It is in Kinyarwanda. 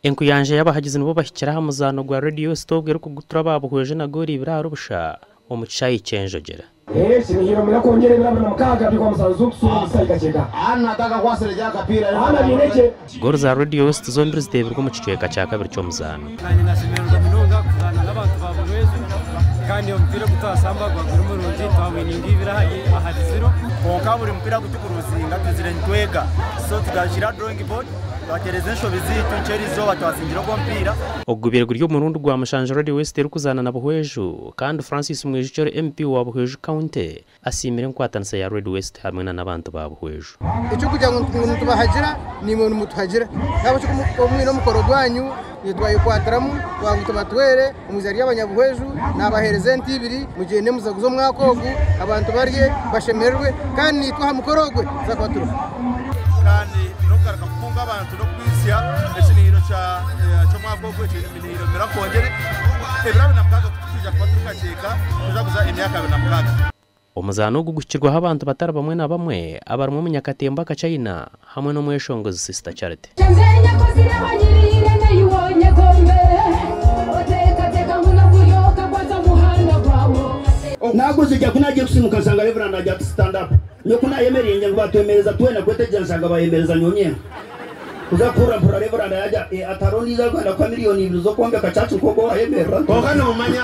Enkuyanje y'abahagize nibo bashyikira hamuzano gwa radio stop gero kugutura babuhweje na gori birarubusha omucayi cenjogera. Sinihiro mira kongere birabana mukaga biko musanzu kusura musayika chega. Nataka kwasere jya kapira. Nineke. Goro za radio stop zombiri zitebirwa mu kicweka cya kabiri cyo muzano. Kanye nasimerwa minonga kuzana n'abantu babuhweje kandi umupira gutasamba gwagura umurungi twawininga ibirahaye ahadiziro. Konka buri mupira gutukuruzinga tuzire ntwega. So tudashira drawing board. Bakerezensho bizitu ncherizo batawasingira ko mpira ogubire guryo murundi gwa Mashanje Radio West rukuzana na buhweju kandi Francis Mwijicoro MP wa buhweju county asimire nkwatanse ya Radio West hamwe n'abantu ba buhweju icyo kugira ngo umuntu bahagira ni umuntu mutuhagira nabo cyo kumwino mukorogwanyu yitwaye kwataramu twangu tubatwere umuzari y'abanyabuhweju nabahereze ntibiri mugende muzaguzo mwakogu abantu barye bashemerwe kandi nitwa hamukorogwe zakwatura kandi nokaraka abantu no kwizya ekiniro cyo mwakogwe ekiniro mirakongere ebirabe namukaga kutija kwatukacheka tuzakuza imyaka namukaga omuzano gugukirwa abantu batara bamwe na bamwe abarumwe mu Nyakatemba ka China hamwe no mweshongozi Sister Charity naguze jya kunagiye kusimuka sanga Reverend ajya stand up nyo kuna yemereye ngo batemereza tuwe na kweteje sanga bayemereza nyonye uzakura mpura Reverend ajya ataroniza kwenda kwa milioni 2 zo kwanga kachachu koko ayemera kokana mumanya